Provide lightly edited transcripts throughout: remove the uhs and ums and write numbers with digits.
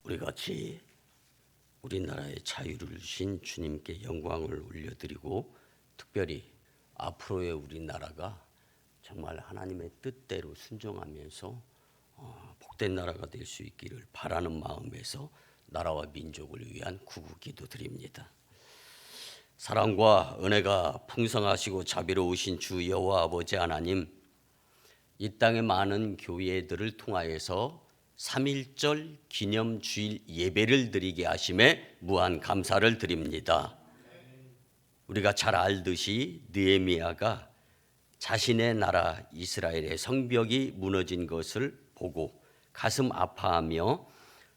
우리 같이 우리나라의 자유를 주신 주님께 영광을 올려드리고, 특별히 앞으로의 우리나라가 정말 하나님의 뜻대로 순종하면서 복된 나라가 될 수 있기를 바라는 마음에서 나라와 민족을 위한 구국 기도드립니다. 사랑과 은혜가 풍성하시고 자비로우신 주 여호와 아버지 하나님, 이 땅의 많은 교회들을 통하여서 3.1절 기념주일 예배를 드리게 하심에 무한 감사를 드립니다. 우리가 잘 알듯이 느헤미야가 자신의 나라 이스라엘의 성벽이 무너진 것을 보고 가슴 아파하며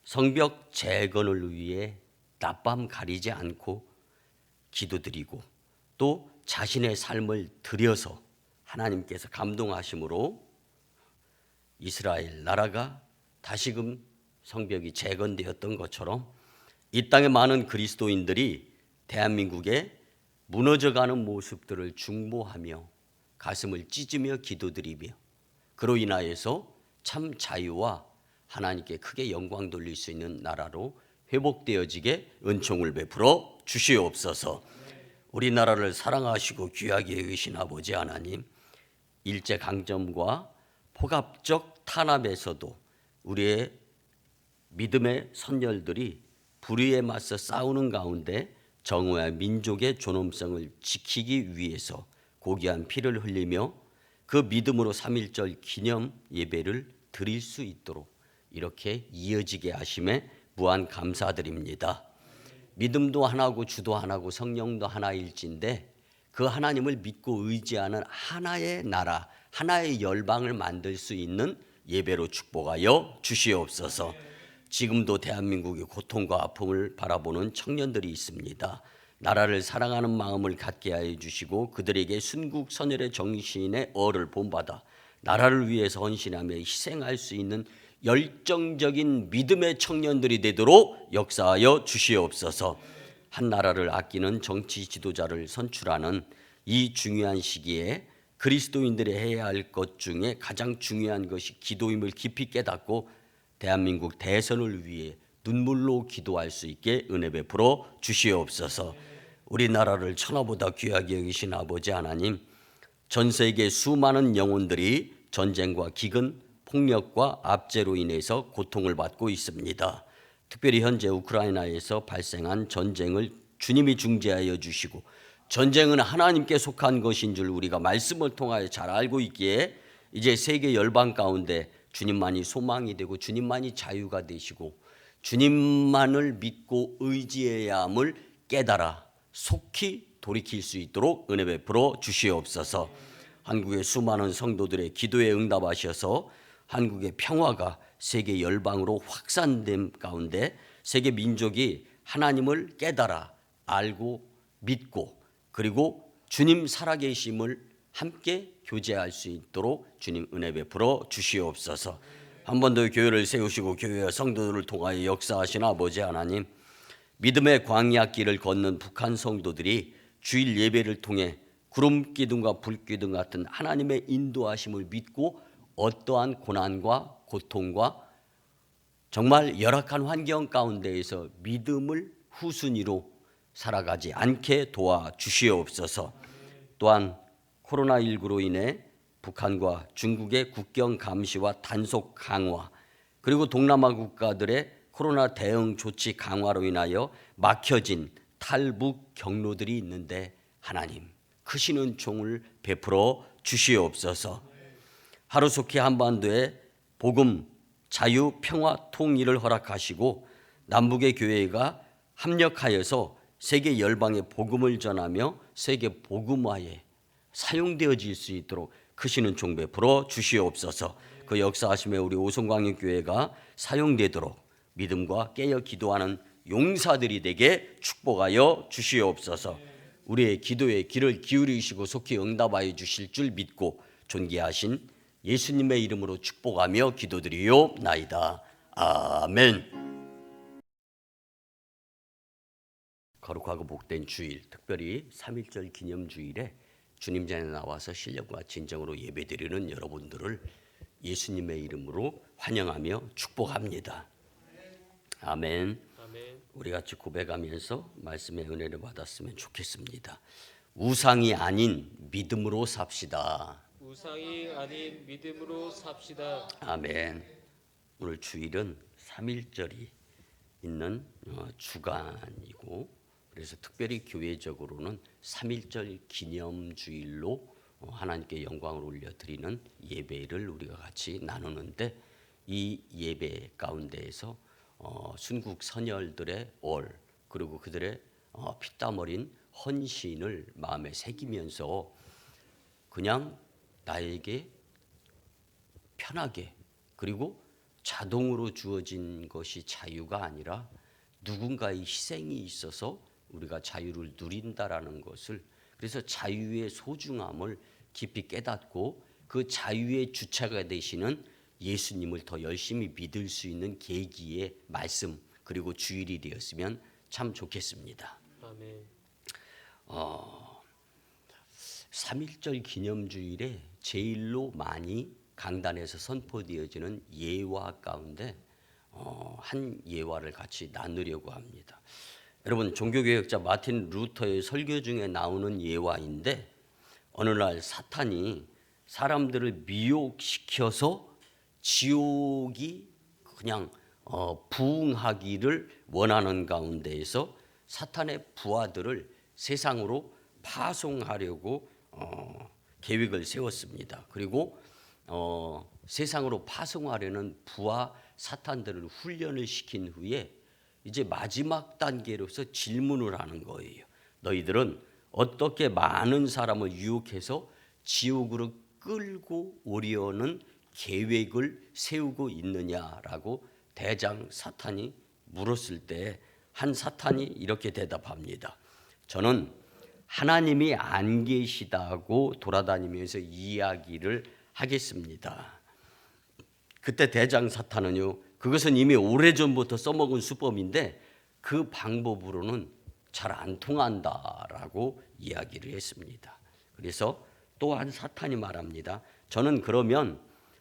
성벽 재건을 위해 낮밤 가리지 않고 기도드리고 또 자신의 삶을 드려서 하나님께서 감동하심으로 이스라엘 나라가 다시금 성벽이 재건되었던 것처럼 이 땅의 많은 그리스도인들이 대한민국의 무너져가는 모습들을 중보하며 가슴을 찢으며 기도드리며 그로 인하여서 참 자유와 하나님께 크게 영광 돌릴 수 있는 나라로 회복되어지게 은총을 베풀어 주시옵소서. 우리나라를 사랑하시고 귀하게 여기신 아버지 하나님, 일제강점과 폭압적 탄압에서도 우리의 믿음의 선열들이 불의에 맞서 싸우는 가운데 정오와 민족의 존엄성을 지키기 위해서 고귀한 피를 흘리며 그 믿음으로 3.1절 기념 예배를 드릴 수 있도록 이렇게 이어지게 하심에 무한 감사드립니다. 믿음도 하나고 주도 하나고 성령도 하나일진데 그 하나님을 믿고 의지하는 하나의 나라, 하나의 열방을 만들 수 있는 예배로 축복하여 주시옵소서. 지금도 대한민국의 고통과 아픔을 바라보는 청년들이 있습니다. 나라를 사랑하는 마음을 갖게 하여 주시고 그들에게 순국 선열의 정신의 얼을 본받아 나라를 위해서 헌신하며 희생할 수 있는 열정적인 믿음의 청년들이 되도록 역사하여 주시옵소서. 한 나라를 아끼는 정치 지도자를 선출하는 이 중요한 시기에 그리스도인들이 해야 할 것 중에 가장 중요한 것이 기도임을 깊이 깨닫고 대한민국 대선을 위해 눈물로 기도할 수 있게 은혜 베풀어 주시옵소서. 우리나라를 천하보다 귀하게 여기신 아버지 하나님, 전 세계 수많은 영혼들이 전쟁과 기근, 폭력과 압제로 인해서 고통을 받고 있습니다. 특별히 현재 우크라이나에서 발생한 전쟁을 주님이 중재하여 주시고 전쟁은 하나님께 속한 것인 줄 우리가 말씀을 통하여 잘 알고 있기에 이제 세계 열방 가운데 주님만이 소망이 되고 주님만이 자유가 되시고 주님만을 믿고 의지해야 함을 깨달아 속히 돌이킬 수 있도록 은혜 베풀어 주시옵소서. 한국의 수많은 성도들의 기도에 응답하셔서 한국의 평화가 세계 열방으로 확산됨 가운데 세계 민족이 하나님을 깨달아 알고 믿고 그리고 주님 살아계심을 함께 교제할 수 있도록 주님 은혜 베풀어 주시옵소서. 한 번 더 교회를 세우시고 교회와 성도들을 통하여 역사하신 아버지 하나님, 믿음의 광야길을 걷는 북한 성도들이 주일 예배를 통해 구름 기둥과 불 기둥 같은 하나님의 인도하심을 믿고 어떠한 고난과 고통과 정말 열악한 환경 가운데에서 믿음을 후순위로 살아가지 않게 도와주시옵소서. 또한 코로나19로 인해 북한과 중국의 국경 감시와 단속 강화 그리고 동남아 국가들의 코로나 대응 조치 강화로 인하여 막혀진 탈북 경로들이 있는데 하나님 크신 은총을 베풀어 주시옵소서. 하루속히 한반도에 복음, 자유, 평화, 통일을 허락하시고 남북의 교회가 합력하여서 세계 열방에 복음을 전하며 세계 복음화에 사용되어질 수 있도록 크신 은총 베풀어 주시옵소서. 그 역사하심에 우리 오송광역교회가 사용되도록 믿음과 깨어 기도하는 용사들이 되게 축복하여 주시옵소서. 우리의 기도에 귀를 기울이시고 속히 응답하여 주실 줄 믿고 존귀하신 예수님의 이름으로 축복하며 기도드리옵나이다. 아멘. 거룩하고 복된 주일, 특별히 3.1절 기념주일에 주님 전에 나와서 신령과 진정으로 예배드리는 여러분들을 예수님의 이름으로 환영하며 축복합니다. 아멘. 아멘. 우리 같이 고백하면서 말씀의 은혜를 받았으면 좋겠습니다. 우상이 아닌 믿음으로 삽시다. 우상이 아닌 믿음으로 삽시다. 아멘. 오늘 주일은 3.1절이 있는 주간이고, 그래서 특별히 교회적으로는 3.1절 기념주일로 하나님께 영광을 올려드리는 예배를 우리가 같이 나누는데, 이 예배 가운데에서 순국 선열들의 그리고 그들의 피땀 어린 헌신을 마음에 새기면서 그냥 나에게 편하게, 그리고 자동으로 주어진 것이 자유가 아니라 누군가의 희생이 있어서 우리가 자유를 누린다라는 것을, 그래서 자유의 소중함을 깊이 깨닫고 그 자유의 주체가 되시는 예수님을 더 열심히 믿을 수 있는 계기의 말씀, 그리고 주일이 되었으면 참 좋겠습니다. 아멘. 3.1절 기념주일에 제일로 많이 강단에서 선포되어지는 예화 가운데 한 예화를 같이 나누려고 합니다. 여러분, 종교개혁자 마틴 루터의 설교 중에 나오는 예화인데, 어느 날 사탄이 사람들을 미혹시켜서 지옥이 그냥 부흥하기를 원하는 가운데에서 사탄의 부하들을 세상으로 파송하려고 계획을 세웠습니다. 그리고 세상으로 파송하려는 부하 사탄들을 훈련을 시킨 후에 이제 마지막 단계로서 질문을 하는 거예요. 너희들은 어떻게 많은 사람을 유혹해서 지옥으로 끌고 오려는 계획을 세우고 있느냐라고 대장 사탄이 물었을 때, 한 사탄이 이렇게 대답합니다. 저는 하나님이 안 계시다고 돌아다니면서 이야기를 하겠습니다. 그때 대장 사탄은요, 그것은 이미 오래전부터 써먹은 수법인데 그 방법으로는 잘 안 통한다라고 이야기를 했습니다. 그래서 또 한 사탄이 말합니다. 저는 그러면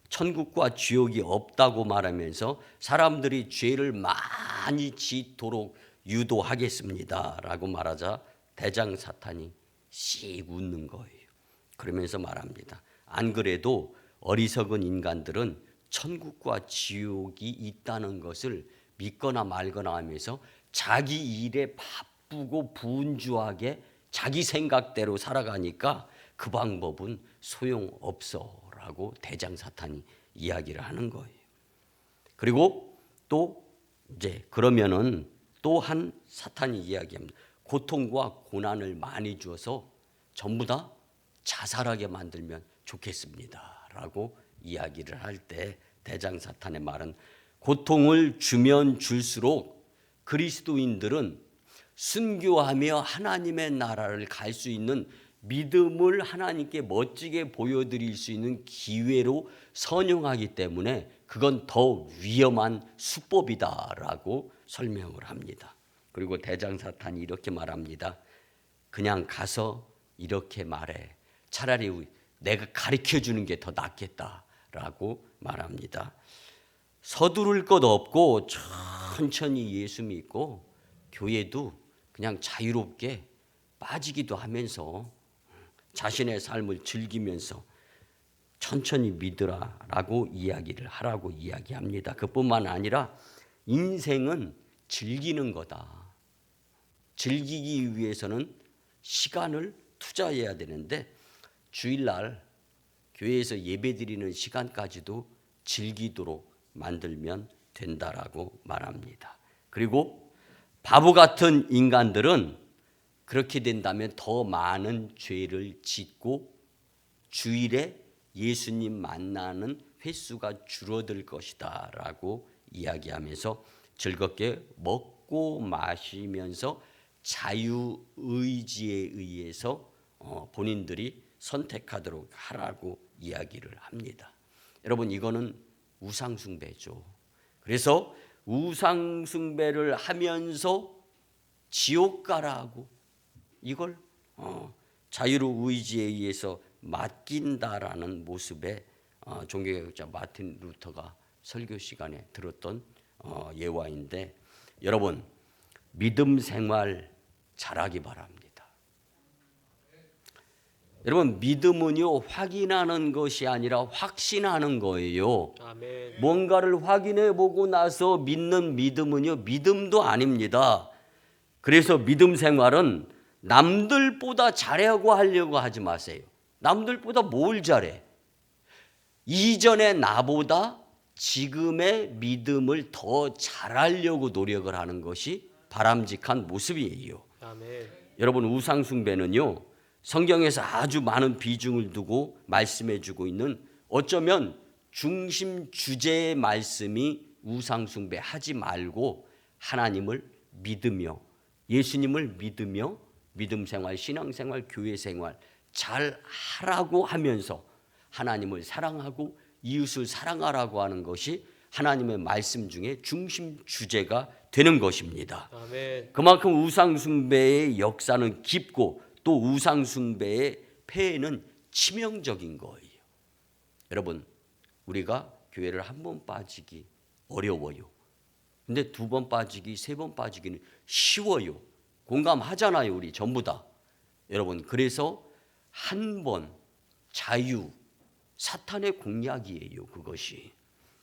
천국과 지옥이 없다고 말하면서 사람들이 죄를 많이 짓도록 유도하겠습니다 라고 말하자 대장 사탄이 씩 웃는 거예요. 그러면서 말합니다. 안 그래도 어리석은 인간들은 천국과 지옥이 있다는 것을 믿거나 말거나 하면서 자기 일에 바쁘고 분주하게 자기 생각대로 살아가니까 그 방법은 소용없어 라고 대장 사탄이 이야기를 하는 거예요. 그리고 또 이제 그러면은 또 한 사탄이 이야기합니다. 고통과 고난을 많이 주어서 전부 다 자살하게 만들면 좋겠습니다 라고 이야기를 할 때 대장 사탄의 말은, 고통을 주면 줄수록 그리스도인들은 순교하며 하나님의 나라를 갈 수 있는 믿음을 하나님께 멋지게 보여드릴 수 있는 기회로 선용하기 때문에 그건 더 위험한 수법이다라고 설명을 합니다. 그리고 대장 사탄이 이렇게 말합니다. 그냥 가서 이렇게 말해. 차라리 내가 가르쳐 주는 게 더 낫겠다라고 말합니다. 서두를 것 없고 천천히 예수 믿고 교회도 그냥 자유롭게 빠지기도 하면서 자신의 삶을 즐기면서 천천히 믿으라라고 이야기를 하라고 이야기합니다. 그뿐만 아니라 인생은 즐기는 거다. 즐기기 위해서는 시간을 투자해야 되는데 주일날 교회에서 예배드리는 시간까지도 즐기도록 만들면 된다라고 말합니다. 그리고 바보 같은 인간들은 그렇게 된다면 더 많은 죄를 짓고 주일에 예수님 만나는 횟수가 줄어들 것이다 라고 이야기하면서 즐겁게 먹고 마시면서 자유의지에 의해서 본인들이 선택하도록 하라고 이야기를 합니다. 여러분, 이거는 우상숭배죠. 그래서 우상숭배를 하면서 지옥 가라고 이걸 자유의지에 의해서 맡긴다라는 모습의 종교개혁자 마틴 루터가 설교 시간에 들었던 예화인데, 여러분 믿음 생활 잘하기 바랍니다. 여러분 믿음은요 확인하는 것이 아니라 확신하는 거예요. 아멘. 뭔가를 확인해 보고 나서 믿는 믿음은요 믿음도 아닙니다. 그래서 믿음 생활은 남들보다 잘하고 하려고 하지 마세요. 남들보다 뭘 잘해? 이전의 나보다 지금의 믿음을 더 잘하려고 노력을 하는 것이 바람직한 모습이에요. 아멘. 여러분 우상 숭배는요 성경에서 아주 많은 비중을 두고 말씀해 주고 있는 어쩌면 중심 주제의 말씀이 우상 숭배하지 말고 하나님을 믿으며 예수님을 믿으며 믿음 생활, 신앙 생활, 교회 생활 잘 하라고 하면서 하나님을 사랑하고 이웃을 사랑하라고 하는 것이 하나님의 말씀 중에 중심 주제가 되는 것입니다. 아멘. 그만큼 우상 숭배의 역사는 깊고 또 우상 숭배의 폐해는 치명적인 거예요. 여러분, 우리가 교회를 한 번 빠지기 어려워요. 근데 두 번 빠지기, 세 번 빠지기는 쉬워요. 공감하잖아요, 우리 전부 다. 여러분, 그래서 한 번 자유, 사탄의 공략이에요, 그것이.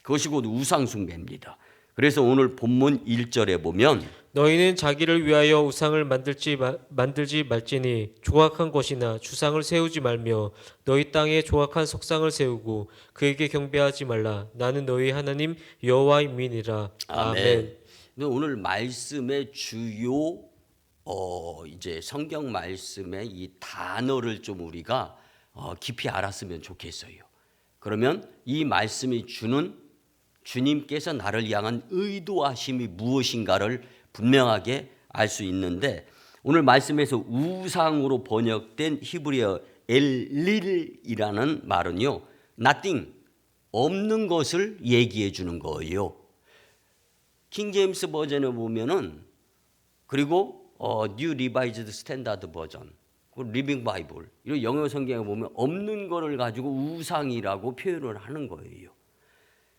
그것이 곧 우상 숭배입니다. 그래서 오늘 본문 1절에 보면 너희는 자기를 위하여 우상을 만들지 말지니 조각한 것이나 주상을 세우지 말며 너희 땅에 조각한 석상을 세우고 그에게 경배하지 말라. 나는 너희 하나님 여호와임이니라. 아멘. 오늘 말씀의 주요 이제 성경 말씀의 이 단어를 좀 우리가 깊이 알았으면 좋겠어요. 그러면 이 말씀이 주는 주님께서 나를 향한 의도하심이 무엇인가를 분명하게 알 수 있는데 오늘 말씀에서 우상으로 번역된 히브리어 엘릴이라는 말은요, nothing, 없는 것을 얘기해 주는 거예요. 킹 제임스 버전에 보면은 그리고 뉴 리바이즈드 스탠다드 버전, 리빙 바이블 이런 영어 성경에 보면 없는 거를 가지고 우상이라고 표현을 하는 거예요.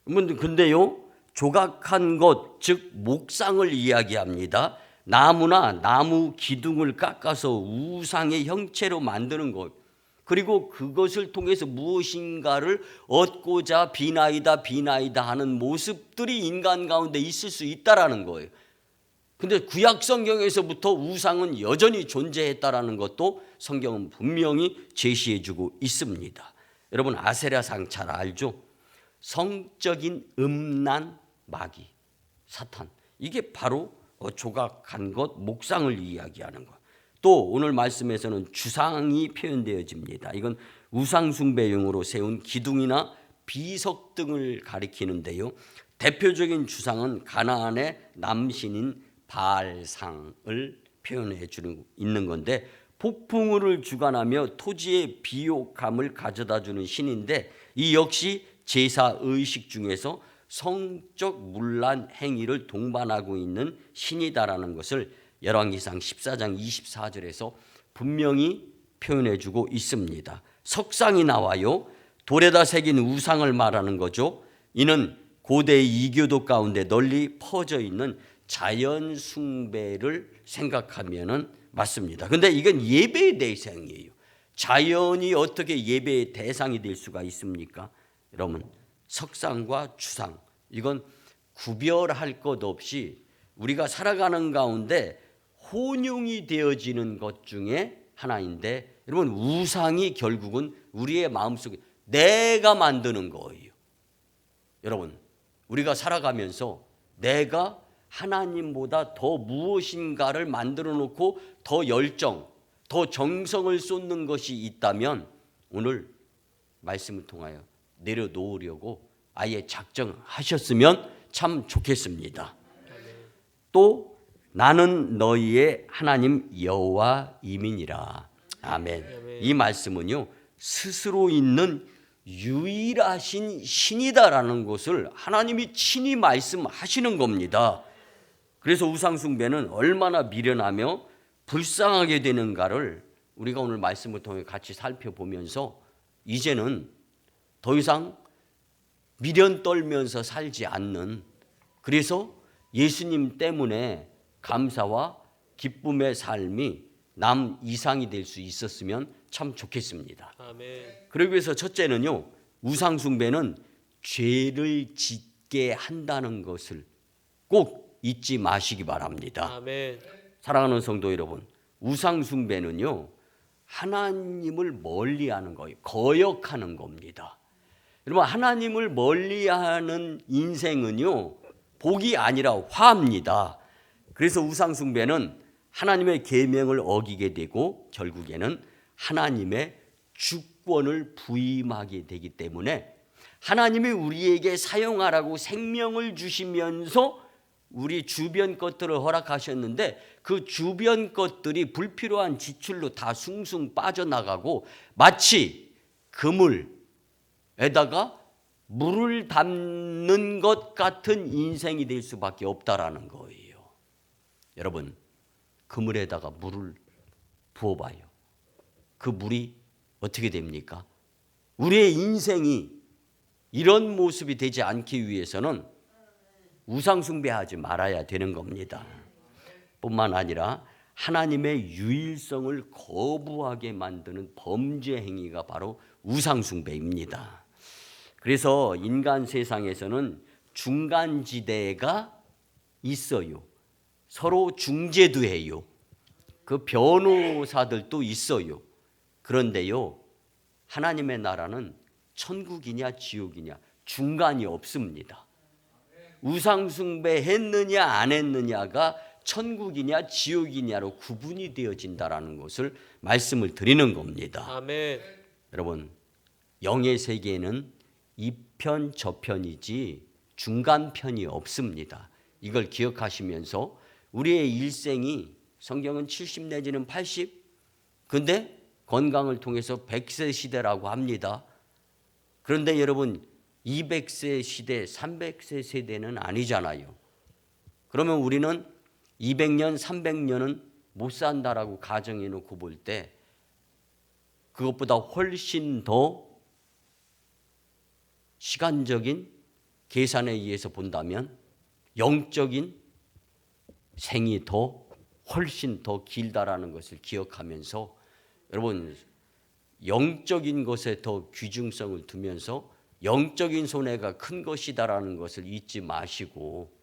근데요, 조각한 것, 즉 목상을 이야기합니다. 나무나 나무 기둥을 깎아서 우상의 형체로 만드는 것, 그리고 그것을 통해서 무엇인가를 얻고자 비나이다 하는 모습들이 인간 가운데 있을 수 있다라는 거예요. 근데 구약 성경에서부터 우상은 여전히 존재했다라는 것도 성경은 분명히 제시해주고 있습니다. 여러분 아세라상 잘 알죠? 성적인 음란 마귀, 사탄, 이게 바로 조각한 것, 목상을 이야기하는 것. 또 오늘 말씀에서는 주상이 표현되어집니다. 이건 우상 숭배용으로 세운 기둥이나 비석 등을 가리키는데요. 대표적인 주상은 가나안의 남신인 바알상을 표현해 주는 있는 건데, 폭풍우를 주관하며 토지의 비옥함을 가져다 주는 신인데, 이 역시 제사 의식 중에서 성적 문란 행위를 동반하고 있는 신이다라는 것을 열왕기상 14장 24절에서 분명히 표현해 주고 있습니다. 석상이 나와요. 돌에다 새긴 우상을 말하는 거죠. 이는 고대 이교도 가운데 널리 퍼져 있는 자연 숭배를 생각하면은 맞습니다. 근데 이건 예배의 대상이에요. 자연이 어떻게 예배의 대상이 될 수가 있습니까? 여러분, 석상과 주상, 이건 구별할 것 없이 우리가 살아가는 가운데 혼용이 되어지는 것 중에 하나인데, 여러분 우상이 결국은 우리의 마음속에 내가 만드는 거예요. 여러분, 우리가 살아가면서 내가 하나님보다 더 무엇인가를 만들어 놓고 더 열정, 더 정성을 쏟는 것이 있다면 오늘 말씀을 통하여 내려놓으려고 아예 작정하셨으면 참 좋겠습니다. 또 나는 너희의 하나님 여호와임이니라. 아멘. 이 말씀은요, 스스로 있는 유일하신 신이다라는 것을 하나님이 친히 말씀하시는 겁니다. 그래서 우상 숭배는 얼마나 미련하며 불쌍하게 되는가를 우리가 오늘 말씀을 통해 같이 살펴보면서 이제는 더 이상 미련 떨면서 살지 않는, 그래서 예수님 때문에 감사와 기쁨의 삶이 남 이상이 될 수 있었으면 참 좋겠습니다. 아멘. 그러기 위해서 첫째는요, 우상 숭배는 죄를 짓게 한다는 것을 꼭 잊지 마시기 바랍니다. 아멘. 사랑하는 성도 여러분, 우상 숭배는요, 하나님을 멀리하는 거예요. 거역하는 겁니다. 여러분, 하나님을 멀리하는 인생은요, 복이 아니라 화입니다. 그래서 우상 숭배는 하나님의 계명을 어기게 되고 결국에는 하나님의 주권을 부임하게 되기 때문에 하나님이 우리에게 사용하라고 생명을 주시면서 우리 주변 것들을 허락하셨는데 그 주변 것들이 불필요한 지출로 다 숭숭 빠져나가고 마치 그물에다가 물을 담는 것 같은 인생이 될 수밖에 없다라는 거예요. 여러분, 그물에다가 물을 부어봐요. 그 물이 어떻게 됩니까? 우리의 인생이 이런 모습이 되지 않기 위해서는 우상 숭배하지 말아야 되는 겁니다. 뿐만 아니라 하나님의 유일성을 거부하게 만드는 범죄 행위가 바로 우상 숭배입니다. 그래서 인간 세상에서는 중간지대가 있어요. 서로 중재도 해요. 그 변호사들도 있어요. 그런데요, 하나님의 나라는 천국이냐 지옥이냐 중간이 없습니다. 우상 숭배했느냐 안 했느냐가 천국이냐 지옥이냐로 구분이 되어진다라는 것을 말씀을 드리는 겁니다. 아멘. 여러분, 영의 세계에는 이편 저편이지 중간편이 없습니다. 이걸 기억하시면서 우리의 일생이 성경은 70 내지는 80, 근데 건강을 통해서 100세 시대라고 합니다. 그런데 여러분, 200세 시대, 300세 세대는 아니잖아요. 그러면 우리는 200년, 300년은 못 산다라고 가정해 놓고 볼 때 그것보다 훨씬 더 시간적인 계산에 의해서 본다면 영적인 생이 훨씬 더 길다라는 것을 기억하면서 여러분, 영적인 것에 더 귀중성을 두면서 영적인 손해가 큰 것이다라는 것을 잊지 마시고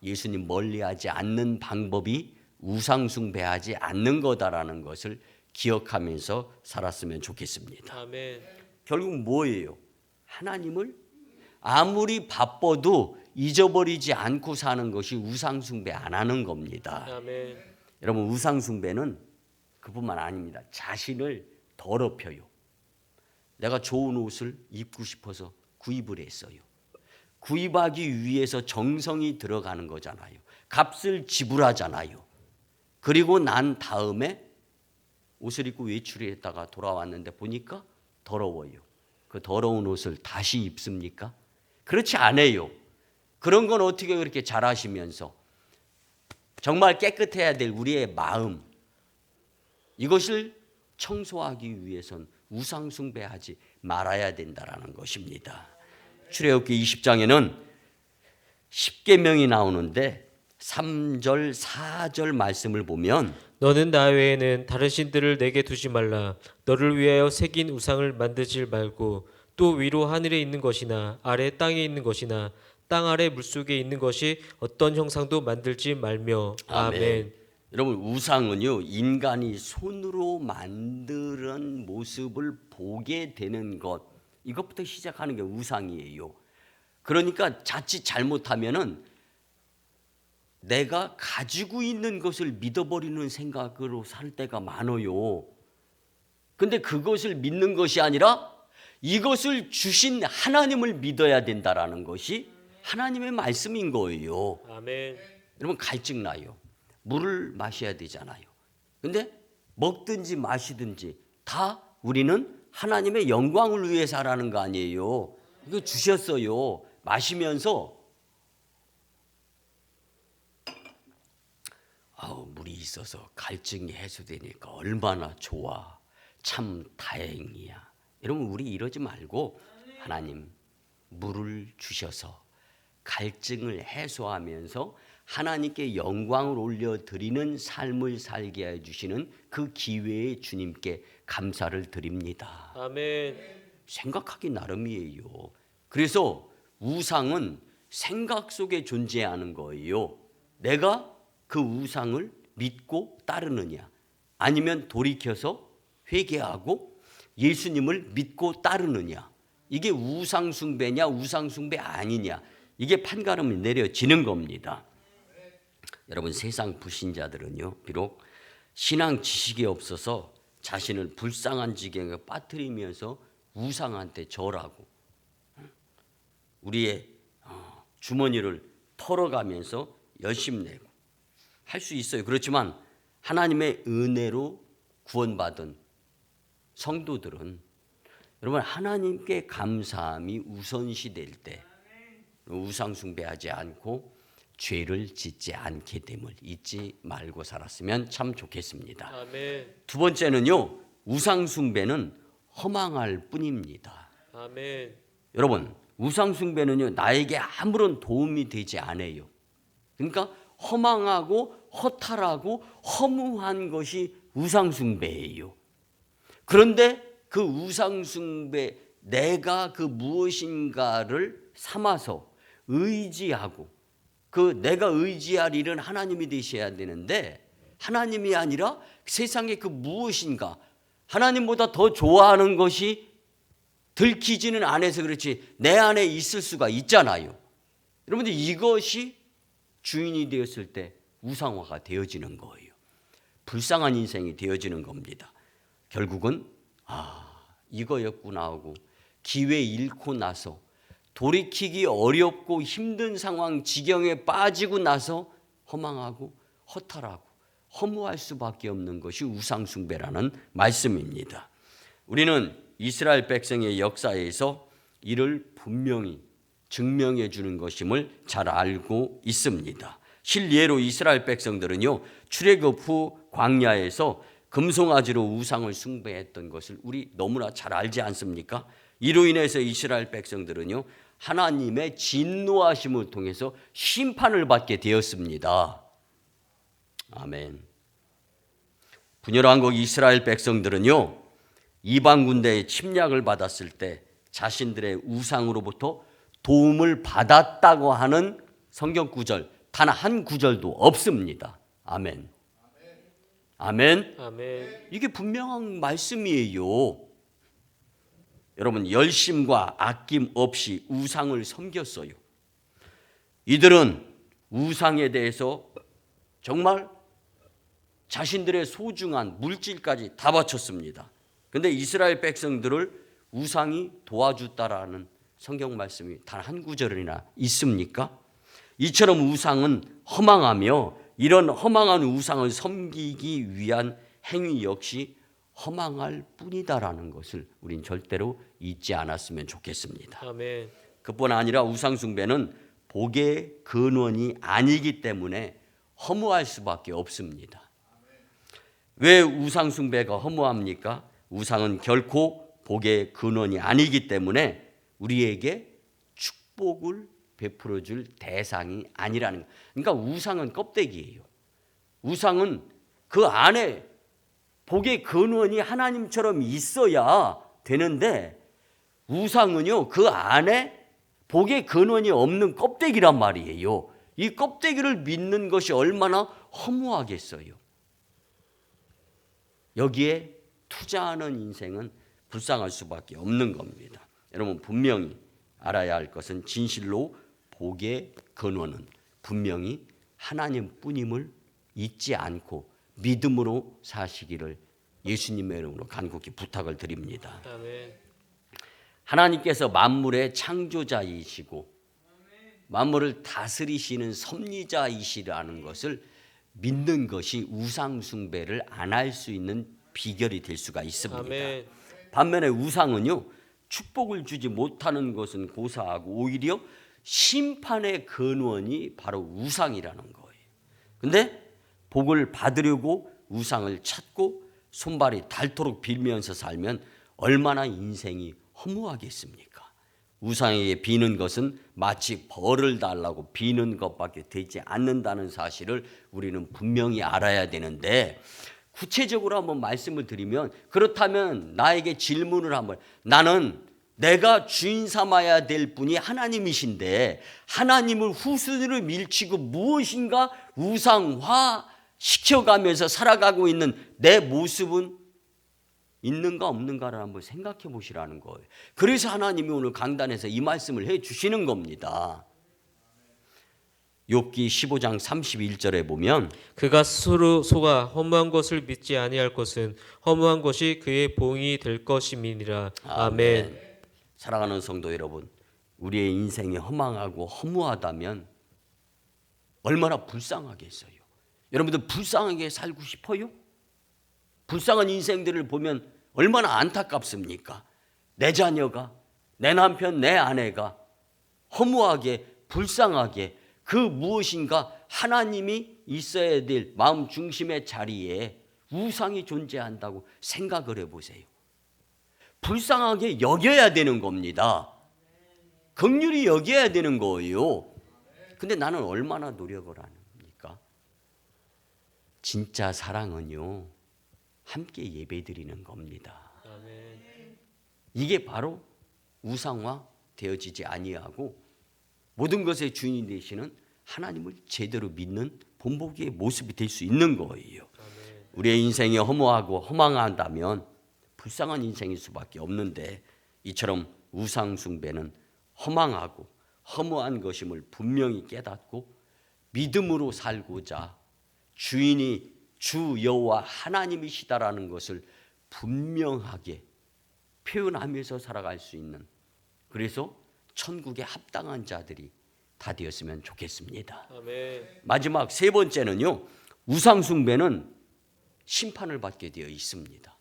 예수님 멀리하지 않는 방법이 우상 숭배하지 않는 거다라는 것을 기억하면서 살았으면 좋겠습니다. 아멘. 결국 뭐예요? 하나님을 아무리 바빠도 잊어버리지 않고 사는 것이 우상 숭배 안 하는 겁니다. 아멘. 여러분, 우상 숭배는 그뿐만 아닙니다. 자신을 더럽혀요. 내가 좋은 옷을 입고 싶어서 구입을 했어요. 구입하기 위해서 정성이 들어가는 거잖아요. 값을 지불하잖아요. 그리고 난 다음에 옷을 입고 외출을 했다가 돌아왔는데 보니까 더러워요. 그 더러운 옷을 다시 입습니까? 그렇지 않아요. 그런 건 어떻게 그렇게 잘하시면서 정말 깨끗해야 될 우리의 마음, 이것을 청소하기 위해선 우상 숭배하지 말아야 된다라는 것입니다. 출애굽기 20장에는 10계명이 나오는데 3절, 4절 말씀을 보면 너는 나 외에는 다른 신들을 내게 두지 말라. 너를 위하여 새긴 우상을 만들지 말고 또 위로 하늘에 있는 것이나 아래 땅에 있는 것이나 땅 아래 물속에 있는 것이 어떤 형상도 만들지 말며. 아멘. 여러분, 우상은요, 인간이 손으로 만드는 모습을 보게 되는 것, 이것부터 시작하는 게 우상이에요. 그러니까 자칫 잘못하면은 내가 가지고 있는 것을 믿어버리는 생각으로 살 때가 많아요. 근데 그것을 믿는 것이 아니라 이것을 주신 하나님을 믿어야 된다라는 것이 하나님의 말씀인 거예요. 아멘. 여러분, 갈증 나요. 물을 마셔야 되잖아요. 근데 먹든지 마시든지 다 우리는 하나님의 영광을 위해 살아는 거 아니에요. 이거 주셨어요. 마시면서 물이 있어서 갈증이 해소되니까 얼마나 좋아. 참 다행이야. 여러분, 우리 이러지 말고 하나님 물을 주셔서 갈증을 해소하면서 하나님께 영광을 올려드리는 삶을 살게 해주시는 그 기회에 주님께 감사를 드립니다. 아멘. 생각하기 나름이에요. 그래서 우상은 생각 속에 존재하는 거예요. 내가 그 우상을 믿고 따르느냐, 아니면 돌이켜서 회개하고 예수님을 믿고 따르느냐, 이게 우상 숭배냐 우상 숭배 아니냐, 이게 판가름이 내려지는 겁니다. 여러분, 세상 불신자들은요, 비록 신앙 지식이 없어서 자신을 불쌍한 지경에 빠뜨리면서 우상한테 절하고 우리의 주머니를 털어가면서 열심 내고 할 수 있어요. 그렇지만 하나님의 은혜로 구원받은 성도들은 여러분, 하나님께 감사함이 우선시 될 때 우상 숭배하지 않고 죄를 짓지 않게 됨을 잊지 말고 살았으면 참 좋겠습니다. 아멘. 두 번째는요, 우상 숭배는 허망할 뿐입니다. 아멘. 여러분, 우상 숭배는요, 나에게 아무런 도움이 되지 않아요. 그러니까 허망하고 허탈하고 허무한 것이 우상 숭배예요. 그런데 그 우상 숭배, 내가 그 무엇인가를 삼아서 의지하고 그 내가 의지할 일은 하나님이 되셔야 되는데 하나님이 아니라 세상의 그 무엇인가, 하나님보다 더 좋아하는 것이 들키지는 않아서 그렇지 내 안에 있을 수가 있잖아요. 여러분들, 이것이 주인이 되었을 때 우상화가 되어지는 거예요. 불쌍한 인생이 되어지는 겁니다. 결국은 이거였구나 하고 기회 잃고 나서 돌이키기 어렵고 힘든 상황 지경에 빠지고 나서 허망하고 허탈하고 허무할 수밖에 없는 것이 우상 숭배라는 말씀입니다. 우리는 이스라엘 백성의 역사에서 이를 분명히 증명해 주는 것임을 잘 알고 있습니다. 실예로 이스라엘 백성들은요, 출애굽 후 광야에서 금송아지로 우상을 숭배했던 것을 우리 너무나 잘 알지 않습니까? 이로 인해서 이스라엘 백성들은요, 하나님의 진노하심을 통해서 심판을 받게 되었습니다. 아멘. 분열한 국 이스라엘 백성들은요, 이방 군대의 침략을 받았을 때 자신들의 우상으로부터 도움을 받았다고 하는 성경 구절 단 한 구절도 없습니다. 아멘. 아멘. 아멘. 이게 분명한 말씀이에요. 여러분, 열심과 아낌 없이 우상을 섬겼어요. 이들은 우상에 대해서 정말 자신들의 소중한 물질까지 다 바쳤습니다. 그런데 이스라엘 백성들을 우상이 도와줬다라는 성경 말씀이 단 한 구절이나 있습니까? 이처럼 우상은 허망하며 이런 허망한 우상을 섬기기 위한 행위 역시 허망할 뿐이다라는 것을 우린 절대로 잊지 않았으면 좋겠습니다. 아멘. 그뿐 아니라 우상 숭배는 복의 근원이 아니기 때문에 허무할 수밖에 없습니다. 왜 우상 숭배가 허무합니까? 우상은 결코 복의 근원이 아니기 때문에 우리에게 축복을 베풀어 줄 대상이 아니라는 거예요. 그러니까 우상은 껍데기예요. 우상은 그 안에 복의 근원이 하나님처럼 있어야 되는데 우상은요, 그 안에 복의 근원이 없는 껍데기란 말이에요. 이 껍데기를 믿는 것이 얼마나 허무하겠어요. 여기에 투자하는 인생은 불쌍할 수밖에 없는 겁니다. 여러분, 분명히 알아야 할 것은 진실로 복의 근원은 분명히 하나님뿐임을 잊지 않고 믿음으로 사시기를 예수님의 이름으로 간곡히 부탁을 드립니다. 아멘. 하나님께서 만물의 창조자이시고 만물을 다스리시는 섭리자이시라는 것을 믿는 것이 우상 숭배를 안 할 수 있는 비결이 될 수가 있습니다. 아멘. 반면에 우상은요, 축복을 주지 못하는 것은 고사하고 오히려 심판의 근원이 바로 우상이라는 거예요. 근데 복을 받으려고 우상을 찾고 손발이 닳도록 빌면서 살면 얼마나 인생이 허무하겠습니까? 우상에게 비는 것은 마치 벌을 달라고 비는 것밖에 되지 않는다는 사실을 우리는 분명히 알아야 되는데, 구체적으로 한번 말씀을 드리면, 그렇다면 나에게 질문을 한번, 나는 내가 주인 삼아야 될 분이 하나님이신데 하나님을 후순위로 밀치고 무엇인가 우상화 시켜가면서 살아가고 있는 내 모습은 있는가 없는가를 한번 생각해 보시라는 거예요. 그래서 하나님이 오늘 강단에서 이 말씀을 해 주시는 겁니다. 욥기 15장 31절에 보면, 그가 스스로 속아 허무한 것을 믿지 아니할 것은 허무한 것이 그의 봉이 될 것임이니라. 아멘. 사랑하는 성도 여러분, 우리의 인생이 허망하고 허무하다면 얼마나 불쌍하겠어요. 여러분들 불쌍하게 살고 싶어요? 불쌍한 인생들을 보면 얼마나 안타깝습니까? 내 자녀가, 내 남편, 내 아내가 허무하게, 불쌍하게, 그 무엇인가 하나님이 있어야 될 마음 중심의 자리에 우상이 존재한다고 생각을 해보세요. 불쌍하게 여겨야 되는 겁니다. 긍휼히 여겨야 되는 거예요. 근데 나는 얼마나 노력을 합니까? 진짜 사랑은요, 함께 예배드리는 겁니다. 이게 바로 우상화 되어지지 아니하고 모든 것의 주인이 되시는 하나님을 제대로 믿는 본보기의 모습이 될 수 있는 거예요. 우리의 인생이 허무하고 허망한다면 불쌍한 인생일 수밖에 없는데, 이처럼 우상 숭배는 허망하고 허무한 것임을 분명히 깨닫고 믿음으로 살고자 주인이 주 여호와 하나님이시다라는 것을 분명하게 표현하면서 살아갈 수 있는, 그래서 천국에 합당한 자들이 다 되었으면 좋겠습니다. 아멘. 마지막 세 번째는요, 우상 숭배는 심판을 받게 되어 있습니다.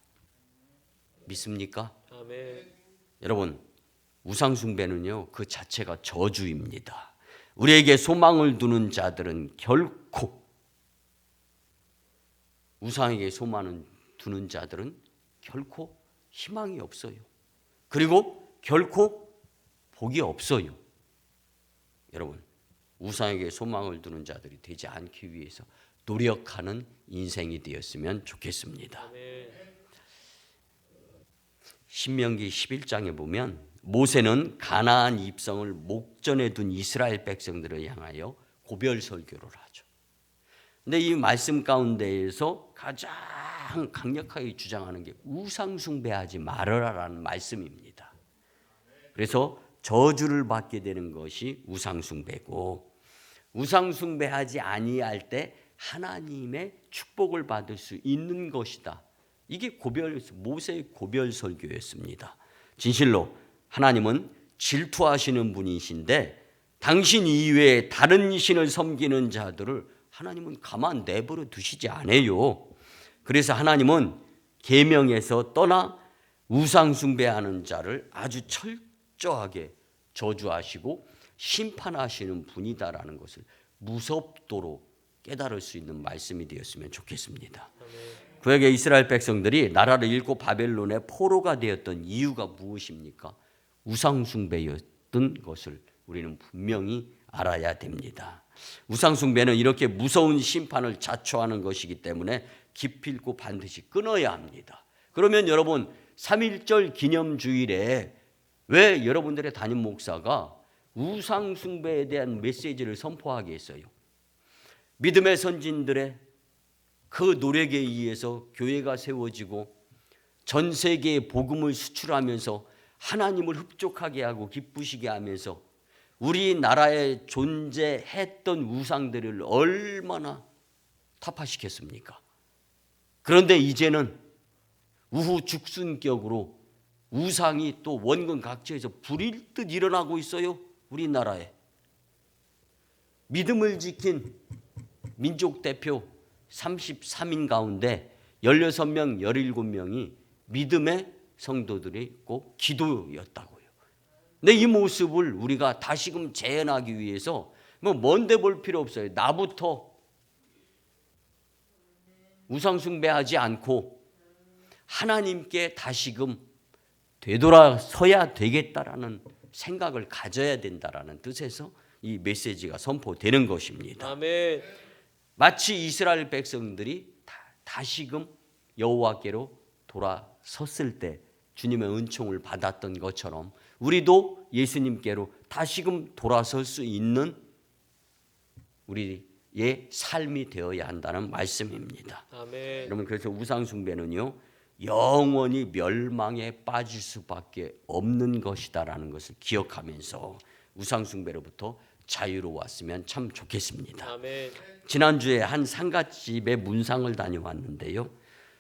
믿습니까? 아멘. 여러분, 우상 숭배는요, 그 자체가 저주입니다. 우리에게 소망을 두는 자들은 결코, 우상에게 소망을 두는 자들은 결코 희망이 없어요. 그리고 결코 복이 없어요. 여러분, 우상에게 소망을 두는 자들이 되지 않기 위해서 노력하는 인생이 되었으면 좋겠습니다. 아멘. 신명기 11장에 보면 모세는 가나안 입성을 목전에 둔 이스라엘 백성들을 향하여 고별 설교를 하죠. 근데 이 말씀 가운데에서 가장 강력하게 주장하는 게 우상 숭배하지 말아라라는 말씀입니다. 그래서 저주를 받게 되는 것이 우상 숭배고, 우상 숭배하지 아니할 때 하나님의 축복을 받을 수 있는 것이다. 이게 모세의 고별 설교였습니다. 진실로 하나님은 질투하시는 분이신데 당신 이외에 다른 신을 섬기는 자들을 하나님은 가만 내버려 두시지 않아요. 그래서 하나님은 계명에서 떠나 우상 숭배하는 자를 아주 철저하게 저주하시고 심판하시는 분이다라는 것을 무섭도록 깨달을 수 있는 말씀이 되었으면 좋겠습니다. 구약의 이스라엘 백성들이 나라를 잃고 바벨론의 포로가 되었던 이유가 무엇입니까? 우상 숭배였던 것을 우리는 분명히 알아야 됩니다. 우상 숭배는 이렇게 무서운 심판을 자초하는 것이기 때문에 기필코 반드시 끊어야 합니다. 그러면 여러분, 3.1절 기념주일에 왜 여러분들의 담임 목사가 우상 숭배에 대한 메시지를 선포하게 했어요? 믿음의 선진들의 그 노력에 의해서 교회가 세워지고 전 세계에 복음을 수출하면서 하나님을 흡족하게 하고 기쁘시게 하면서 우리나라에 존재했던 우상들을 얼마나 타파시켰습니까? 그런데 이제는 우후죽순격으로 우상이 또 원근 각지에서 불일 듯 일어나고 있어요. 우리나라에. 믿음을 지킨 민족 대표 33인 가운데 16명, 17명이 믿음의 성도들이 있고 기도였다고요. 근데 이 모습을 우리가 다시금 재현하기 위해서 뭐 먼데 볼 필요 없어요. 나부터 우상 숭배하지 않고 하나님께 다시금 되돌아서야 되겠다라는 생각을 가져야 된다라는 뜻에서 이 메시지가 선포되는 것입니다. 아멘. 마치 이스라엘 백성들이 다시금 여호와께로 돌아섰을 때 주님의 은총을 받았던 것처럼 우리도 예수님께로 다시금 돌아설 수 있는 우리의 삶이 되어야 한다는 말씀입니다. 아멘. 여러분, 그래서 우상 숭배는요 영원히 멸망에 빠질 수밖에 없는 것이다라는 것을 기억하면서 우상 숭배로부터 자유로웠으면 참 좋겠습니다. 아멘. 지난주에 한 상가집에 문상을 다녀왔는데요,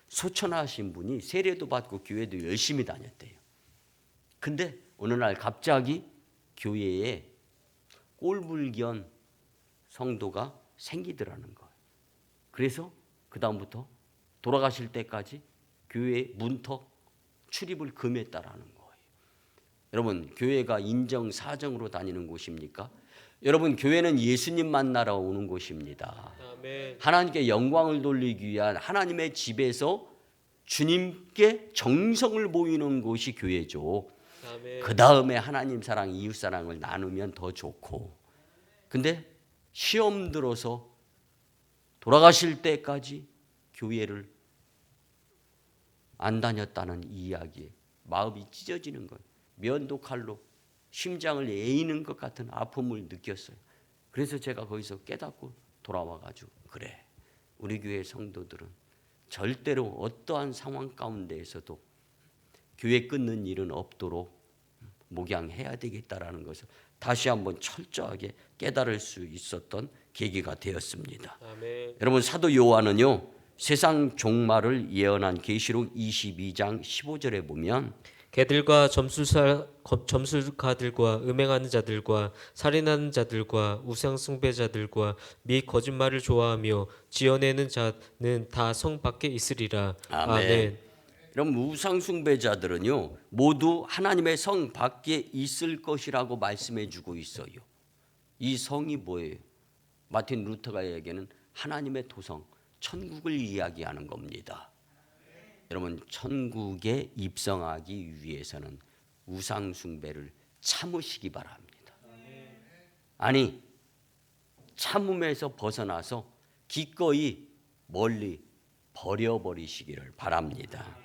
소천하신 분이 세례도 받고 교회도 열심히 다녔대요. 근데 어느 날 갑자기 교회에 꼴불견 성도가 생기더라는 거예요. 그래서 그 다음부터 돌아가실 때까지 교회 문턱 출입을 금했다라는 거예요. 여러분, 교회가 인정 사정으로 다니는 곳입니까? 여러분, 교회는 예수님 만나러 오는 곳입니다. 아멘. 하나님께 영광을 돌리기 위한 하나님의 집에서 주님께 정성을 보이는 곳이 교회죠. 아멘. 그 다음에 하나님 사랑, 이웃 사랑을 나누면 더 좋고, 근데 시험 들어서 돌아가실 때까지 교회를 안 다녔다는 이야기에 마음이 찢어지는 거예요. 면도칼로 심장을 에이는 것 같은 아픔을 느꼈어요. 그래서 제가 거기서 깨닫고 돌아와가지고, 그래, 우리 교회 성도들은 절대로 어떠한 상황 가운데에서도 교회 끊는 일은 없도록 목양해야 되겠다라는 것을 다시 한번 철저하게 깨달을 수 있었던 계기가 되었습니다. 아멘. 여러분, 사도 요한은요 세상 종말을 예언한 계시록 22장 15절에 보면 개들과 점술가들과 음행하는 자들과 살인하는 자들과 우상숭배자들과 및 거짓말을 좋아하며 지어내는 자는 다 성 밖에 있으리라. 아멘. 아멘. 그럼 우상숭배자들은요 모두 하나님의 성 밖에 있을 것이라고 말씀해 주고 있어요. 이 성이 뭐예요? 마틴 루터가 얘기하는 하나님의 도성, 천국을 이야기하는 겁니다. 여러분, 천국에 입성하기 위해서는 우상숭배를 참으시기 바랍니다. 아니, 참음에서 벗어나서 기꺼이 멀리 버려버리시기를 바랍니다.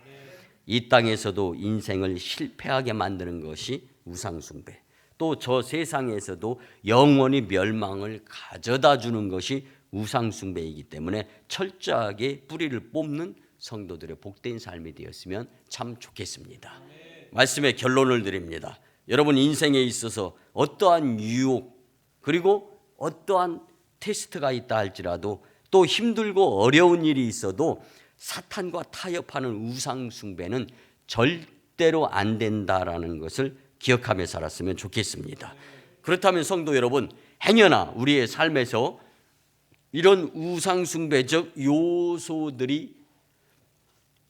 이 땅에서도 인생을 실패하게 만드는 것이 우상숭배, 또 저 세상에서도 영원히 멸망을 가져다 주는 것이 우상숭배이기 때문에 철저하게 뿌리를 뽑는 성도들의 복된 삶이 되었으면 참 좋겠습니다. 말씀의 결론을 드립니다. 여러분, 인생에 있어서 어떠한 유혹 그리고 어떠한 테스트가 있다 할지라도, 또 힘들고 어려운 일이 있어도 사탄과 타협하는 우상숭배는 절대로 안 된다라는 것을 기억하며 살았으면 좋겠습니다. 그렇다면 성도 여러분, 행여나 우리의 삶에서 이런 우상숭배적 요소들이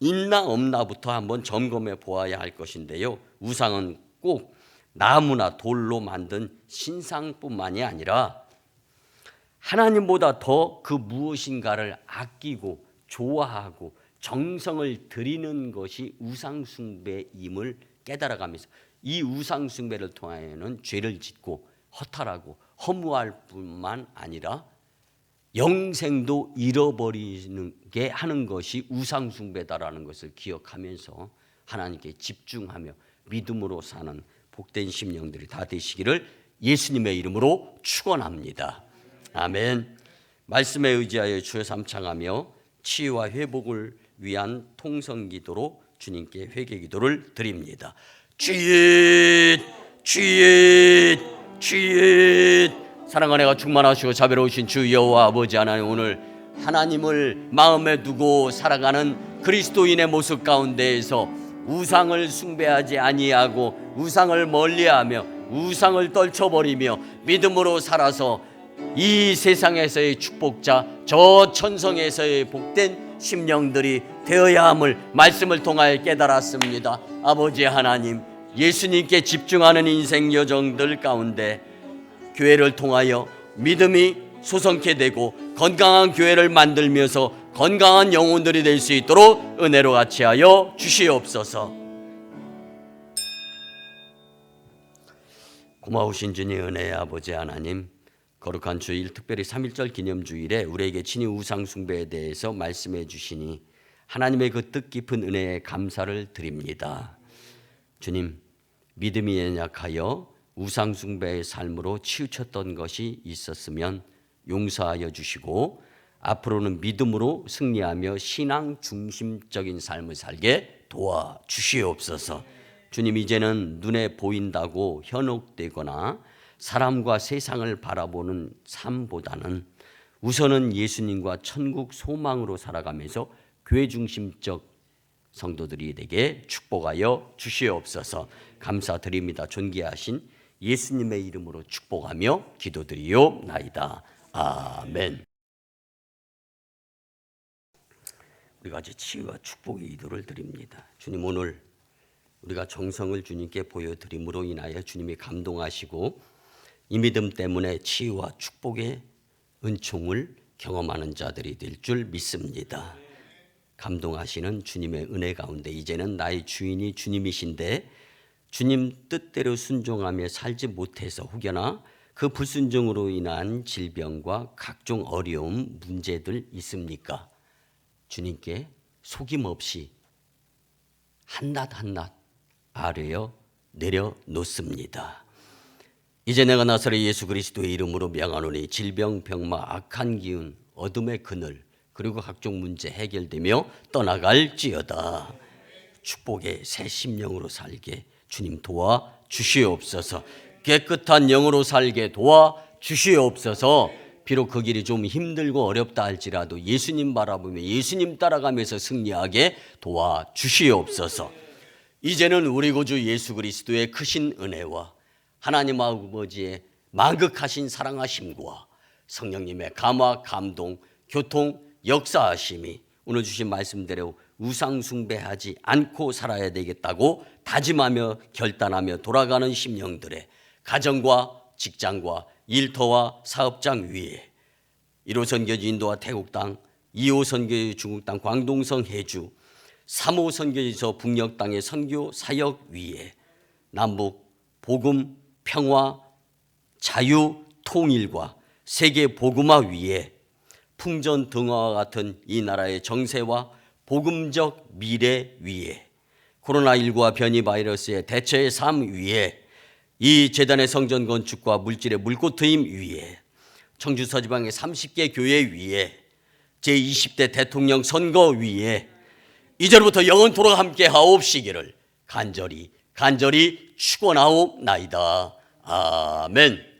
있나 없나부터 한번 점검해 보아야 할 것인데요. 우상은 꼭 나무나 돌로 만든 신상뿐만이 아니라 하나님보다 더 그 무엇인가를 아끼고 좋아하고 정성을 들이는 것이 우상숭배임을 깨달아가면서 이 우상숭배를 통하여는 죄를 짓고 허탈하고 허무할 뿐만 아니라 영생도 잃어버리는 게 하는 것이 우상숭배다라는 것을 기억하면서 하나님께 집중하며 믿음으로 사는 복된 심령들이 다 되시기를 예수님의 이름으로 축원합니다. 아멘. 말씀에 의지하여 주여 삼창하며 치유와 회복을 위한 통성기도로 주님께 회개기도를 드립니다. 주님, 주님, 주님. 사랑과 은혜가 충만하시고 자비로우신 주 여호와 아버지 하나님, 오늘 하나님을 마음에 두고 살아가는 그리스도인의 모습 가운데에서 우상을 숭배하지 아니하고 우상을 멀리하며 우상을 떨쳐버리며 믿음으로 살아서 이 세상에서의 축복자, 저 천성에서의 복된 심령들이 되어야 함을 말씀을 통하여 깨달았습니다. 아버지 하나님, 예수님께 집중하는 인생 여정들 가운데 교회를 통하여 믿음이 소성케 되고 건강한 교회를 만들면서 건강한 영혼들이 될 수 있도록 은혜로 같이 하여 주시옵소서. 고마우신 주님 은혜의 아버지 하나님, 거룩한 주일 특별히 3.1절 기념주일에 우리에게 친히 우상 숭배에 대해서 말씀해 주시니 하나님의 그 뜻깊은 은혜에 감사를 드립니다. 주님, 믿음이 연약하여 우상 숭배의 삶으로 치우쳤던 것이 있었으면 용서하여 주시고 앞으로는 믿음으로 승리하며 신앙 중심적인 삶을 살게 도와주시옵소서. 주님, 이제는 눈에 보인다고 현혹되거나 사람과 세상을 바라보는 삶보다는 우선은 예수님과 천국 소망으로 살아가면서 교회 중심적 성도들이 되게 축복하여 주시옵소서. 감사드립니다. 존귀하신 예수님의 이름으로 축복하며 기도드리옵나이다. 아멘. 우리가 이제 치유와 축복의 기도를 드립니다. 주님, 오늘 우리가 정성을 주님께 보여드림으로 인하여 주님이 감동하시고 이 믿음 때문에 치유와 축복의 은총을 경험하는 자들이 될 줄 믿습니다. 감동하시는 주님의 은혜 가운데 이제는 나의 주인이 주님이신데 주님 뜻대로 순종하며 살지 못해서 혹여나 그 불순종으로 인한 질병과 각종 어려움, 문제들 있습니까? 주님께 속임없이 한낱 한낱 아뢰어 내려놓습니다. 이제 내가 나사렛 예수 그리스도의 이름으로 명하노니 질병, 병마, 악한 기운, 어둠의 그늘 그리고 각종 문제 해결되며 떠나갈지어다. 축복의 새 심령으로 살게 주님 도와주시옵소서. 깨끗한 영으로 살게 도와주시옵소서. 비록 그 길이 좀 힘들고 어렵다 할지라도 예수님 바라보며 예수님 따라가면서 승리하게 도와주시옵소서. 이제는 우리 구주 예수 그리스도의 크신 은혜와 하나님 아버지의 만극하신 사랑하심과 성령님의 감화, 감동, 교통, 역사하심이 오늘 주신 말씀대로 우상 숭배하지 않고 살아야 되겠다고 다짐하며 결단하며 돌아가는 심령들의 가정과 직장과 일터와 사업장 위에 1호 선교지 인도와 태국 땅, 2호 선교지 중국 땅 광동성 해주, 3호 선교지서 북녘 땅의 선교 사역 위에 남북 복음, 평화, 자유, 통일과 세계 복음화 위에 풍전등화와 같은 이 나라의 정세와 복음적 미래 위에 코로나19와 변이 바이러스의 대처의 삶 위에 이 재단의 성전 건축과 물질의 물꽃 트임 위에 청주 서지방의 30개 교회 위에 제20대 대통령 선거 위에 이제부터 영원토록 함께 하옵시기를 간절히 축원하옵나이다. 아멘.